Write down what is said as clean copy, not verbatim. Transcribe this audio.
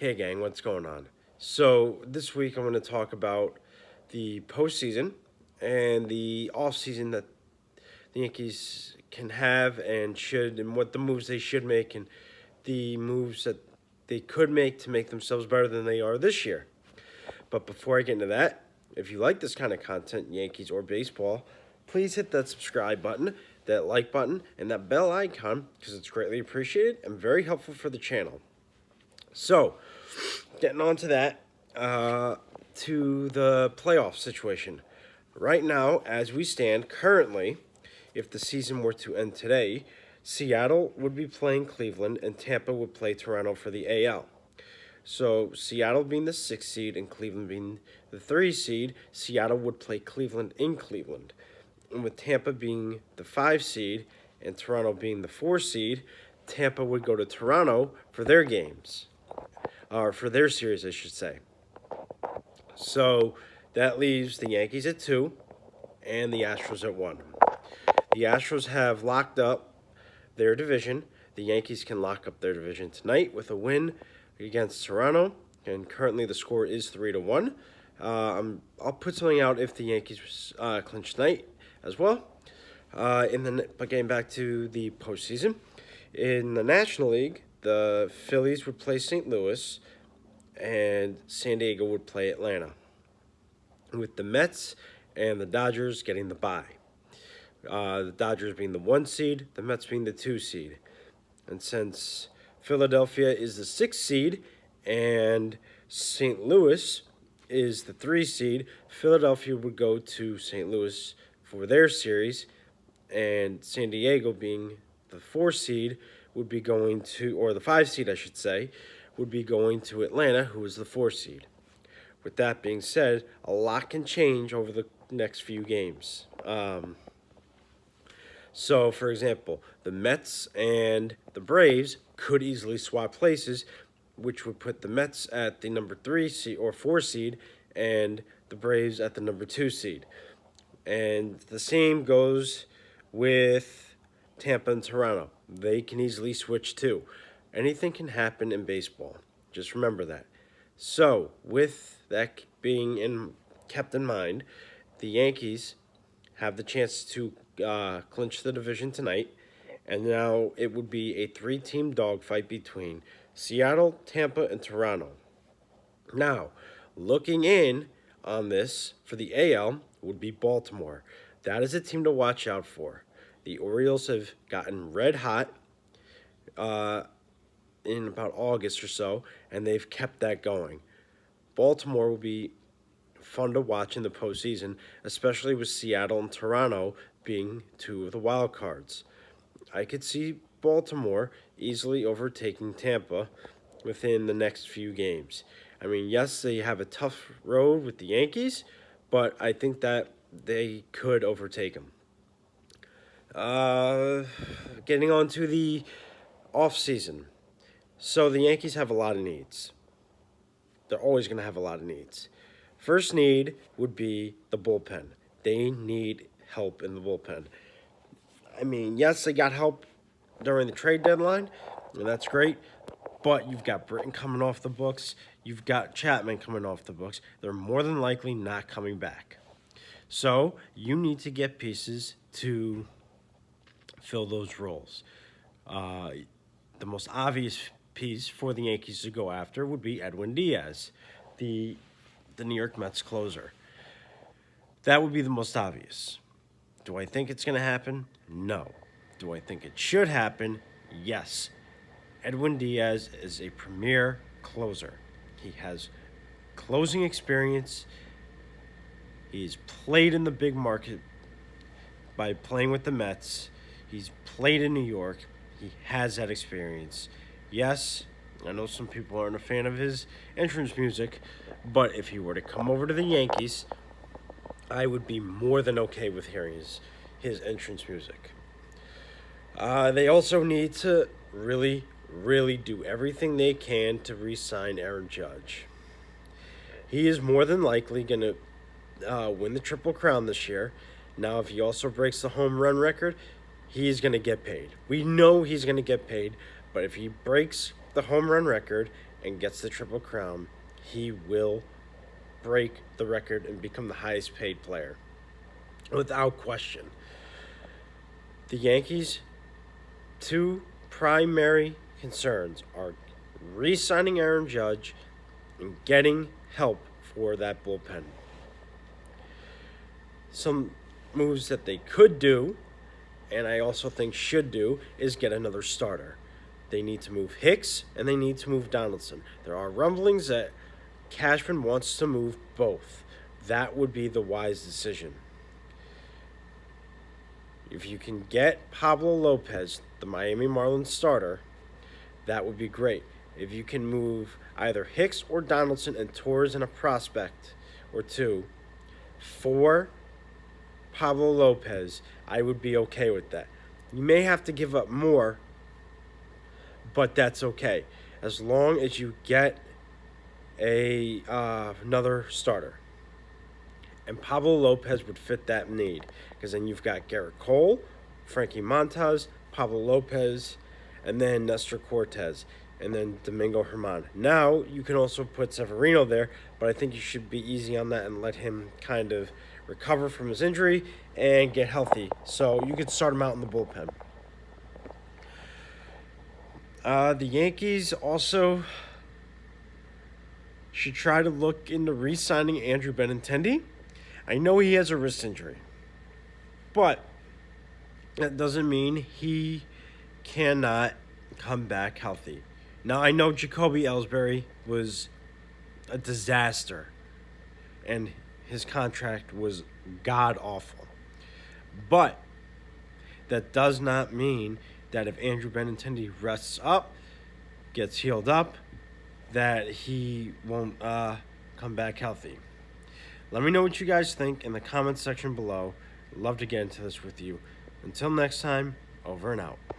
Hey gang, what's going on? So this week I'm going to talk about the postseason and the offseason that the Yankees can have and should, and what the moves they should make, and the moves that they could make to make themselves better than they are this year. But before I get into that, if you like this kind of content, Yankees or baseball, please hit that subscribe button, that like button, and that bell icon because it's greatly appreciated and very helpful for the channel. So, getting on to that, to the playoff situation. Right now, as we stand currently, if the season were to end today, Seattle would be playing Cleveland and Tampa would play Toronto for the AL. So, Seattle being the 6th seed and Cleveland being the 3 seed, Seattle would play Cleveland in Cleveland. And with Tampa being the 5 seed and Toronto being the 4 seed, Tampa would go to Toronto for their games. Or for their series, I should say. So that leaves the Yankees at 2 and the Astros at 1. The Astros have locked up their division. The Yankees can lock up their division tonight with a win against Toronto, and currently the score is 3-1. I'll put something out if the Yankees clinch tonight as well. But getting back to the postseason, in the National League, the Phillies would play St. Louis, and San Diego would play Atlanta, with the Mets and the Dodgers getting the bye. The Dodgers being the 1 seed, the Mets being the 2 seed. And since Philadelphia is the 6th seed and St. Louis is the 3 seed, Philadelphia would go to St. Louis for their series, and San Diego being the 4 seed would be going to, or the 5 seed I should say, would be going to Atlanta, who is the 4 seed. With that being said, a lot can change over the next few games. So, for example, the Mets and the Braves could easily swap places, which would put the Mets at the number 3 seed or 4 seed and the Braves at the number 2 seed. And the same goes with Tampa and Toronto. They can easily switch too. Anything can happen in baseball. Just remember that. So, with that being kept in mind, the Yankees have the chance to clinch the division tonight, and now it would be a 3-team dogfight between Seattle, Tampa, and Toronto. Now, looking in on this for the AL would be Baltimore. That is a team to watch out for. The Orioles have gotten red hot in about August or so, and they've kept that going. Baltimore will be fun to watch in the postseason, especially with Seattle and Toronto being 2 of the wild cards. I could see Baltimore easily overtaking Tampa within the next few games. I mean, yes, they have a tough road with the Yankees, but I think that they could overtake them. Getting on to the offseason. So the Yankees have a lot of needs. They're always going to have a lot of needs. First need would be the bullpen. They need help in the bullpen. I mean, yes, they got help during the trade deadline, and that's great. But you've got Britton coming off the books. You've got Chapman coming off the books. They're more than likely not coming back. So you need to get pieces to fill those roles. The most obvious piece for the Yankees to go after would be Edwin Diaz, the New York Mets closer. That would be the most obvious. Do I think it's going to happen? No. Do I think it should happen? Yes. Edwin Diaz is a premier closer. He has closing experience. He's played in the big market by playing with the Mets. He's played in New York. He has that experience. Yes, I know some people aren't a fan of his entrance music, but if he were to come over to the Yankees, I would be more than okay with hearing his entrance music. They also need to really do everything they can to re-sign Aaron Judge. He is more than likely going to win the Triple Crown this year. Now, if he also breaks the home run record, he's going to get paid. We know he's going to get paid, but if he breaks the home run record and gets the Triple Crown, he will break the record and become the highest paid player. Without question. The Yankees' two primary concerns are re-signing Aaron Judge and getting help for that bullpen. Some moves that they could do, and I also think should do, is get another starter. They need to move Hicks and they need to move Donaldson. There are rumblings that Cashman wants to move both. That would be the wise decision. If you can get Pablo Lopez, the Miami Marlins starter, that would be great. If you can move either Hicks or Donaldson and Torres and a prospect or two for Pablo Lopez, I would be okay with that. You may have to give up more, but that's okay. As long as you get another starter. And Pablo Lopez would fit that need. Because then you've got Garrett Cole, Frankie Montas, Pablo Lopez, and then Nestor Cortez, and then Domingo Germán. Now, you can also put Severino there, but I think you should be easy on that and let him kind of recover from his injury and get healthy. So you could start him out in the bullpen. The Yankees also should try to look into re-signing Andrew Benintendi. I know he has a wrist injury, but that doesn't mean he cannot come back healthy. Now, I know Jacoby Ellsbury was a disaster, and his contract was god-awful. But that does not mean that if Andrew Benintendi rests up, gets healed up, that he won't come back healthy. Let me know what you guys think in the comments section below. I'd love to get into this with you. Until next time, over and out.